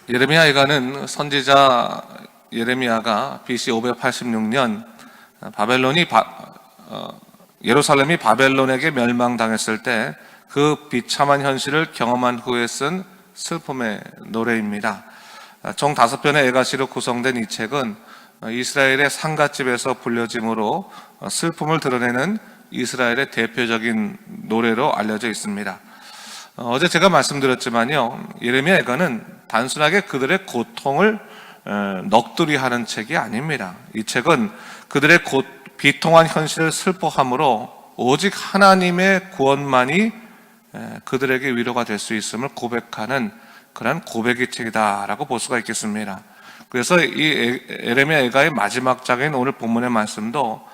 예레미야 예가는 선지자 예레미야가 BC 586년 예루살렘이 바벨론에게 멸망당했을 때 그 비참한 현실을 경험한 후에 쓴 슬픔의 노래입니다. 총 5편의 예가시로 구성된 이 책은 이스라엘의 상갓집에서 불려짐으로 슬픔을 드러내는 이스라엘의 대표적인 노래로 알려져 있습니다. 어제 제가 말씀드렸지만요, 예레미야 예가는 단순하게 그들의 고통을 넋두리하는 책이 아닙니다. 이 책은 그들의 비통한 현실을 슬퍼함으로 오직 하나님의 구원만이 그들에게 위로가 될 수 있음을 고백하는 그런 고백의 책이다라고 볼 수가 있겠습니다. 그래서 이 예레미야 예가의 마지막 장인 오늘 본문의 말씀도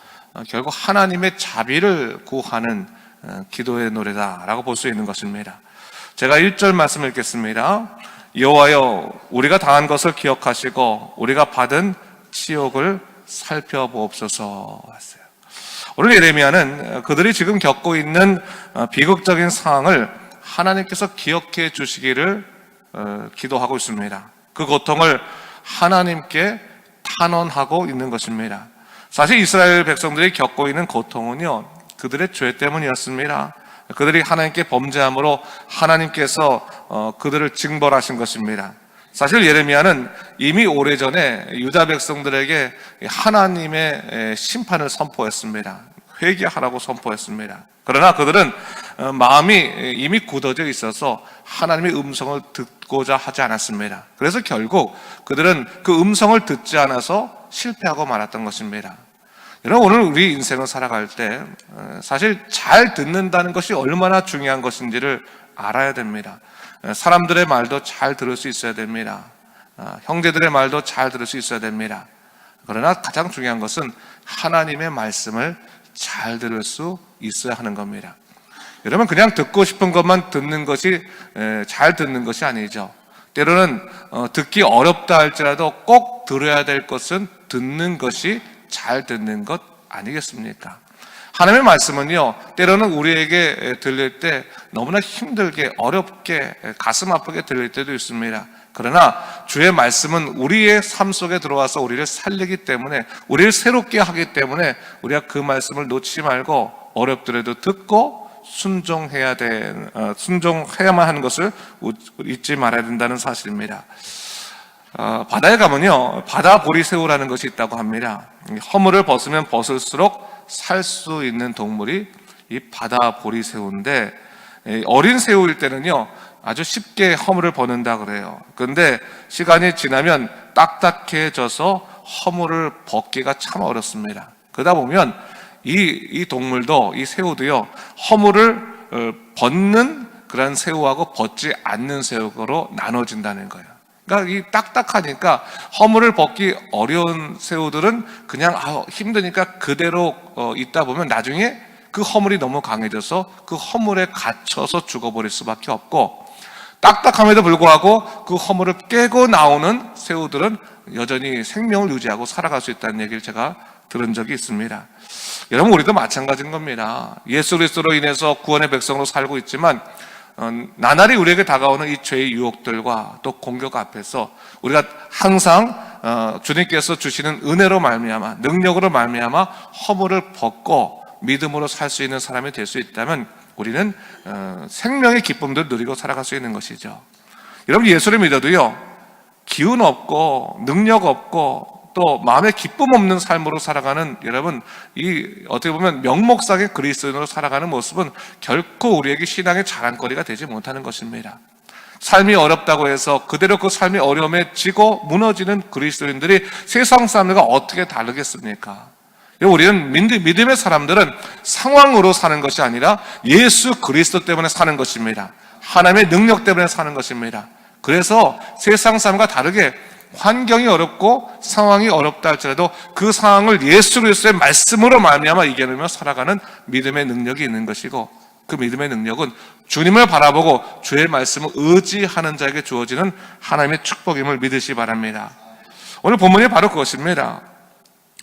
결국 하나님의 자비를 구하는 기도의 노래다라고 볼 수 있는 것입니다. 제가 1절 말씀 읽겠습니다. 여호와여, 우리가 당한 것을 기억하시고 우리가 받은 치욕을 살펴보옵소서 하세요. 오늘 예레미야는 그들이 지금 겪고 있는 비극적인 상황을 하나님께서 기억해 주시기를 기도하고 있습니다. 그 고통을 하나님께 탄원하고 있는 것입니다. 사실 이스라엘 백성들이 겪고 있는 고통은요, 그들의 죄 때문이었습니다. 그들이 하나님께 범죄함으로 하나님께서 그들을 징벌하신 것입니다. 사실 예레미야는 이미 오래전에 유다 백성들에게 하나님의 심판을 선포했습니다. 회개하라고 선포했습니다. 그러나 그들은 마음이 이미 굳어져 있어서 하나님의 음성을 듣고자 하지 않았습니다. 그래서 결국 그들은 그 음성을 듣지 않아서 실패하고 말았던 것입니다. 여러분, 오늘 우리 인생을 살아갈 때 사실 잘 듣는다는 것이 얼마나 중요한 것인지를 알아야 됩니다. 사람들의 말도 잘 들을 수 있어야 됩니다. 형제들의 말도 잘 들을 수 있어야 됩니다. 그러나 가장 중요한 것은 하나님의 말씀을 잘 들을 수 있어야 하는 겁니다. 여러분, 그냥 듣고 싶은 것만 듣는 것이 잘 듣는 것이 아니죠. 때로는 듣기 어렵다 할지라도 꼭 들어야 될 것은 듣는 것이 잘 듣는 것 아니겠습니까? 하나님의 말씀은요, 때로는 우리에게 들릴 때 너무나 힘들게, 어렵게, 가슴 아프게 들릴 때도 있습니다. 그러나 주의 말씀은 우리의 삶 속에 들어와서 우리를 살리기 때문에, 우리를 새롭게 하기 때문에 우리가 그 말씀을 놓치지 말고 어렵더라도 듣고 순종해야만 하는 것을 잊지 말아야 된다는 사실입니다. 바다에 가면요, 바다 보리새우라는 것이 있다고 합니다. 허물을 벗으면 벗을수록 살 수 있는 동물이 이 바다 보리새우인데, 어린 새우일 때는요 아주 쉽게 허물을 벗는다 그래요. 그런데 시간이 지나면 딱딱해져서 허물을 벗기가 참 어렵습니다. 그러다 보면 이 동물도, 이 새우도요, 허물을 벗는 그런 새우하고 벗지 않는 새우로 나눠진다는 거예요. 그러니까 이 딱딱하니까 허물을 벗기 어려운 새우들은 그냥 힘드니까 그대로 있다 보면 나중에 그 허물이 너무 강해져서 그 허물에 갇혀서 죽어버릴 수밖에 없고, 딱딱함에도 불구하고 그 허물을 깨고 나오는 새우들은 여전히 생명을 유지하고 살아갈 수 있다는 얘기를 제가 들은 적이 있습니다. 여러분, 우리도 마찬가지인 겁니다. 예수 그리스도로 인해서 구원의 백성으로 살고 있지만 나날이 우리에게 다가오는 이 죄의 유혹들과 또 공격 앞에서 우리가 항상 주님께서 주시는 은혜로 말미암아, 능력으로 말미암아 허물을 벗고 믿음으로 살 수 있는 사람이 될 수 있다면 우리는 생명의 기쁨도 누리고 살아갈 수 있는 것이죠. 여러분, 예수를 믿어도요, 기운 없고 능력 없고 또 마음에 기쁨 없는 삶으로 살아가는, 여러분, 어떻게 보면 명목상의 그리스도인으로 살아가는 모습은 결코 우리에게 신앙의 자랑거리가 되지 못하는 것입니다. 삶이 어렵다고 해서 그대로 그 삶이 어려움에 지고 무너지는 그리스도인들이 세상 사람들과 어떻게 다르겠습니까? 우리는 믿음의 사람들은 상황으로 사는 것이 아니라 예수 그리스도 때문에 사는 것입니다. 하나님의 능력 때문에 사는 것입니다. 그래서 세상 사람과 다르게 환경이 어렵고 상황이 어렵다 할지라도 그 상황을 예수 그리스도의 말씀으로 말미암아 이겨내며 살아가는 믿음의 능력이 있는 것이고, 그 믿음의 능력은 주님을 바라보고 주의 말씀을 의지하는 자에게 주어지는 하나님의 축복임을 믿으시기 바랍니다. 오늘 본문이 바로 그것입니다.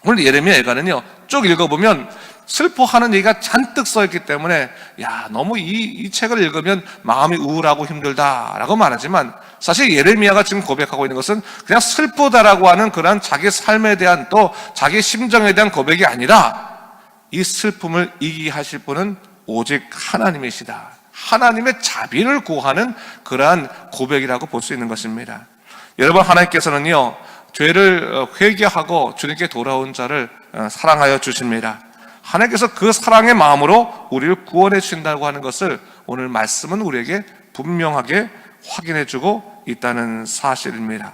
오늘 예레미야 예가는요, 쭉 읽어보면 슬퍼하는 얘기가 잔뜩 써있기 때문에 너무 이 책을 읽으면 마음이 우울하고 힘들다라고 말하지만, 사실 예레미야가 지금 고백하고 있는 것은 그냥 슬프다라고 하는 그런 자기 삶에 대한, 또 자기 심정에 대한 고백이 아니라, 이 슬픔을 이기게 하실 분은 오직 하나님이시다, 하나님의 자비를 구하는 그러한 고백이라고 볼 수 있는 것입니다. 여러분, 하나님께서는요, 죄를 회개하고 주님께 돌아온 자를 사랑하여 주십니다. 하나님께서 그 사랑의 마음으로 우리를 구원해 주신다고 하는 것을 오늘 말씀은 우리에게 분명하게 확인해 주고 있다는 사실입니다.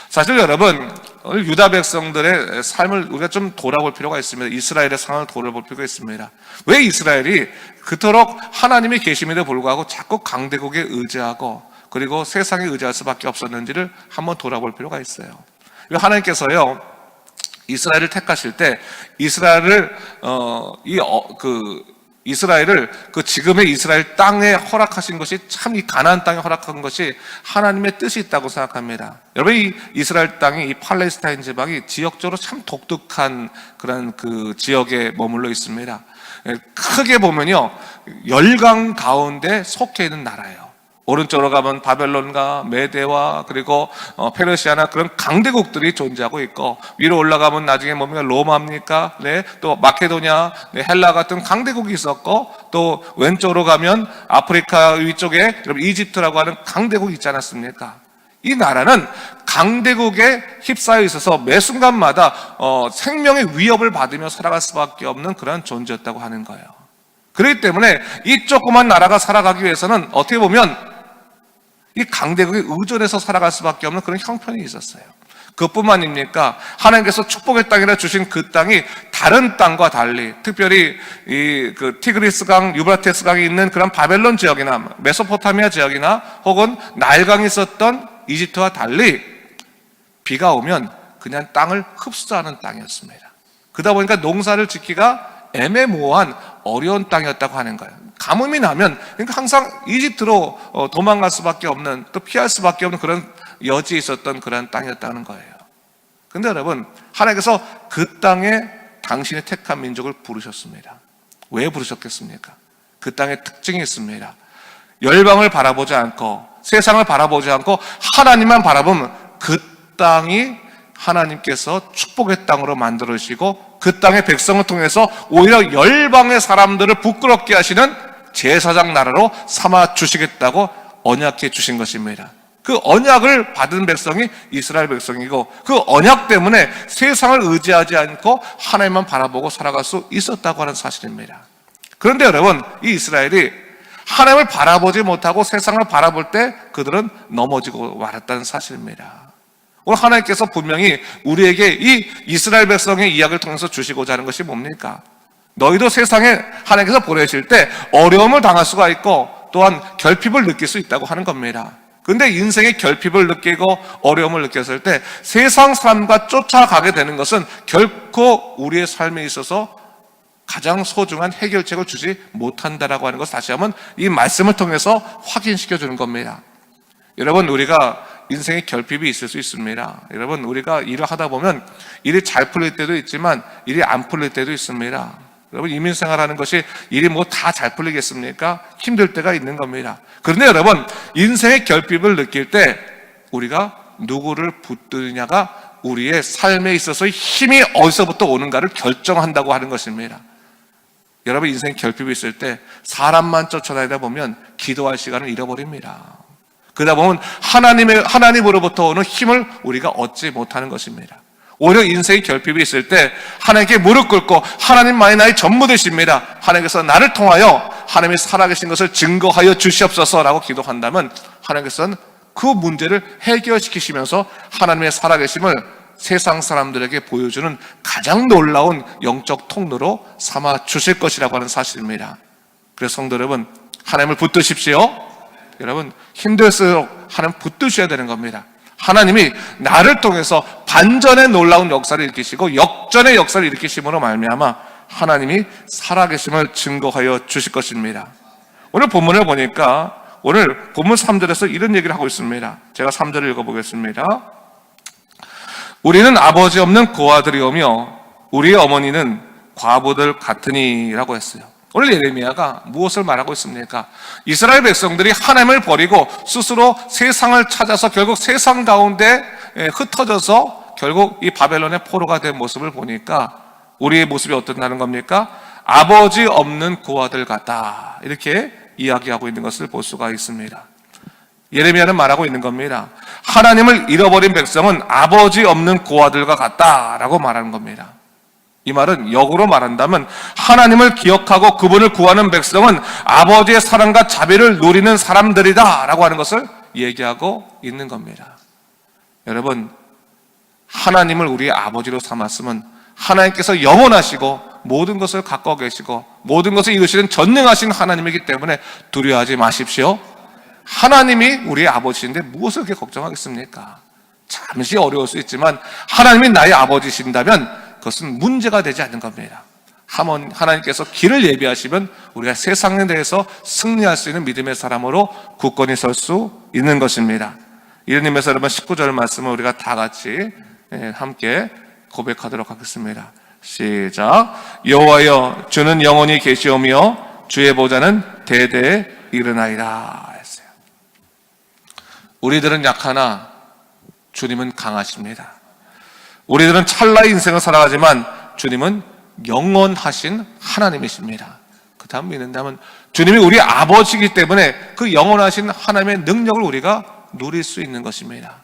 사실 여러분, 오늘 유다 백성들의 삶을 우리가 좀 돌아볼 필요가 있습니다. 이스라엘의 상황을 돌아볼 필요가 있습니다. 왜 이스라엘이 그토록 하나님이 계심에도 불구하고 자꾸 강대국에 의지하고 그리고 세상에 의지할 수밖에 없었는지를 한번 돌아볼 필요가 있어요. 하나님께서요, 이스라엘을 택하실 때 이스라엘을 그 지금의 이스라엘 땅에 허락하신 것이 참 이 가나안 땅에 허락한 것이 하나님의 뜻이 있다고 생각합니다. 여러분, 이 이스라엘 땅이, 이 팔레스타인 지방이 지역적으로 참 독특한 그런 그 지역에 머물러 있습니다. 크게 보면요, 열강 가운데 속해 있는 나라예요. 오른쪽으로 가면 바벨론과 메대와 그리고 페르시아나 그런 강대국들이 존재하고 있고, 위로 올라가면 나중에 뭡니까? 로마입니까? 네, 또 마케도냐, 네, 헬라 같은 강대국이 있었고, 또 왼쪽으로 가면 아프리카 위쪽에 이집트라고 하는 강대국이 있지 않았습니까? 이 나라는 강대국에 휩싸여 있어서 매 순간마다 생명의 위협을 받으며 살아갈 수밖에 없는 그런 존재였다고 하는 거예요. 그렇기 때문에 이 조그만 나라가 살아가기 위해서는 어떻게 보면 이 강대국에 의존해서 살아갈 수밖에 없는 그런 형편이 있었어요. 그것뿐만입니까? 하나님께서 축복의 땅이라 주신 그 땅이 다른 땅과 달리, 특별히 그 티그리스 강, 유브라테스 강이 있는 그런 바벨론 지역이나 메소포타미아 지역이나 혹은 나일강이 있었던 이집트와 달리 비가 오면 그냥 땅을 흡수하는 땅이었습니다. 그러다 보니까 농사를 짓기가 애매모호한 어려운 땅이었다고 하는 거예요. 가뭄이 나면 그러니까 항상 이집트로 도망갈 수밖에 없는, 또 피할 수밖에 없는 그런 여지에 있었던 그런 땅이었다는 거예요. 그런데 여러분, 하나님께서 그 땅에 당신의 택한 민족을 부르셨습니다. 왜 부르셨겠습니까? 그 땅에 특징이 있습니다. 열방을 바라보지 않고 세상을 바라보지 않고 하나님만 바라보면 그 땅이 하나님께서 축복의 땅으로 만들어주시고 그 땅의 백성을 통해서 오히려 열방의 사람들을 부끄럽게 하시는 제사장 나라로 삼아 주시겠다고 언약해 주신 것입니다. 그 언약을 받은 백성이 이스라엘 백성이고, 그 언약 때문에 세상을 의지하지 않고 하나님만 바라보고 살아갈 수 있었다고 하는 사실입니다. 그런데 여러분, 이 이스라엘이 하나님을 바라보지 못하고 세상을 바라볼 때 그들은 넘어지고 말았다는 사실입니다. 오늘 하나님께서 분명히 우리에게 이 이스라엘 백성의 이야기를 통해서 주시고자 하는 것이 뭡니까? 너희도 세상에 하나님께서 보내실 때 어려움을 당할 수가 있고 또한 결핍을 느낄 수 있다고 하는 겁니다. 그런데 인생의 결핍을 느끼고 어려움을 느꼈을 때 세상 삶과 쫓아가게 되는 것은 결코 우리의 삶에 있어서 가장 소중한 해결책을 주지 못한다라고 하는 것을 다시 한번 이 말씀을 통해서 확인시켜 주는 겁니다. 여러분, 우리가 인생에 결핍이 있을 수 있습니다. 여러분, 우리가 일을 하다 보면 일이 잘 풀릴 때도 있지만 일이 안 풀릴 때도 있습니다. 여러분, 이민생활하는 것이 일이 뭐 다 잘 풀리겠습니까? 힘들 때가 있는 겁니다. 그런데 여러분, 인생의 결핍을 느낄 때 우리가 누구를 붙드느냐가 우리의 삶에 있어서의 힘이 어디서부터 오는가를 결정한다고 하는 것입니다. 여러분, 인생 결핍이 있을 때 사람만 쫓아다니다 보면 기도할 시간을 잃어버립니다. 그러다 보면 하나님으로부터 오는 힘을 우리가 얻지 못하는 것입니다. 오히려 인생의 결핍이 있을 때 하나님께 무릎 꿇고 하나님만이 나의 전부 되십니다. 하나님께서 나를 통하여 하나님이 살아계신 것을 증거하여 주시옵소서라고 기도한다면 하나님께서는 그 문제를 해결시키시면서 하나님의 살아계심을 세상 사람들에게 보여주는 가장 놀라운 영적 통로로 삼아 주실 것이라고 하는 사실입니다. 그래서 성도 여러분, 하나님을 붙드십시오. 여러분, 힘들수록 하나님 붙드셔야 되는 겁니다. 하나님이 나를 통해서 반전의 놀라운 역사를 일으키시고 역전의 역사를 일으키심으로 말미암아 하나님이 살아계심을 증거하여 주실 것입니다. 오늘 본문을 보니까 오늘 본문 3절에서 이런 얘기를 하고 있습니다. 제가 3절을 읽어보겠습니다. 우리는 아버지 없는 고아들이오며 우리의 어머니는 과부들 같으니라고 했어요. 오늘 예레미야가 무엇을 말하고 있습니까? 이스라엘 백성들이 하나님을 버리고 스스로 세상을 찾아서 결국 세상 가운데 흩어져서 결국 이 바벨론의 포로가 된 모습을 보니까 우리의 모습이 어떻다는 겁니까? 아버지 없는 고아들 같다, 이렇게 이야기하고 있는 것을 볼 수가 있습니다. 예레미야는 말하고 있는 겁니다. 하나님을 잃어버린 백성은 아버지 없는 고아들과 같다라고 말하는 겁니다. 이 말은 역으로 말한다면 하나님을 기억하고 그분을 구하는 백성은 아버지의 사랑과 자비를 누리는 사람들이다 라고 하는 것을 얘기하고 있는 겁니다. 여러분, 하나님을 우리의 아버지로 삼았으면 하나님께서 영원하시고 모든 것을 갖고 계시고 모든 것을 이루시는 전능하신 하나님이기 때문에 두려워하지 마십시오. 하나님이 우리의 아버지인데 무엇을 그렇게 걱정하겠습니까? 잠시 어려울 수 있지만 하나님이 나의 아버지신다면 그것은 문제가 되지 않는 겁니다. 하나님께서 길을 예비하시면 우리가 세상에 대해서 승리할 수 있는 믿음의 사람으로 굳건히 설 수 있는 것입니다. 이런 의미에서 여러분 19절 말씀을 우리가 다 같이 함께 고백하도록 하겠습니다. 시작. 여호와여, 주는 영원히 계시오며 주의 보좌는 대대에 이르나이다 했어요. 우리들은 약하나 주님은 강하십니다. 우리들은 찰나의 인생을 살아가지만 주님은 영원하신 하나님이십니다. 그 다음 믿는다면 주님이 우리 아버지이기 때문에 그 영원하신 하나님의 능력을 우리가 누릴 수 있는 것입니다.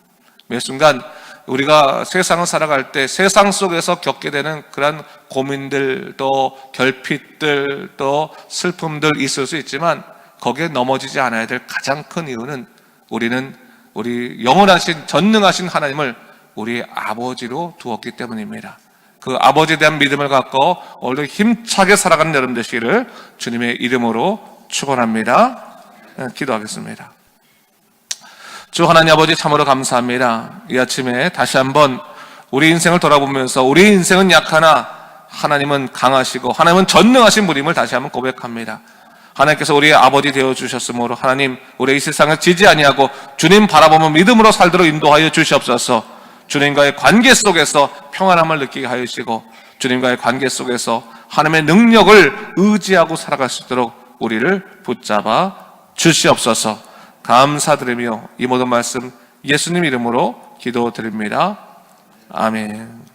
매 순간 우리가 세상을 살아갈 때 세상 속에서 겪게 되는 그런 고민들, 또 결핍들, 또 슬픔들 있을 수 있지만 거기에 넘어지지 않아야 될 가장 큰 이유는 우리는 우리 영원하신 전능하신 하나님을 우리의 아버지로 두었기 때문입니다. 그 아버지에 대한 믿음을 갖고 오늘도 힘차게 살아가는 여러분 되시기를 주님의 이름으로 축원합니다. 기도하겠습니다. 주 하나님 아버지, 참으로 감사합니다. 이 아침에 다시 한번 우리 인생을 돌아보면서 우리 인생은 약하나 하나님은 강하시고 하나님은 전능하신 분임을 다시 한번 고백합니다. 하나님께서 우리의 아버지 되어주셨으므로 하나님, 우리 이 세상을 지지 아니하고 주님 바라보며 믿음으로 살도록 인도하여 주시옵소서. 주님과의 관계 속에서 평안함을 느끼게 하여 주시고 주님과의 관계 속에서 하나님의 능력을 의지하고 살아갈 수 있도록 우리를 붙잡아 주시옵소서. 감사드리며 이 모든 말씀 예수님 이름으로 기도드립니다. 아멘.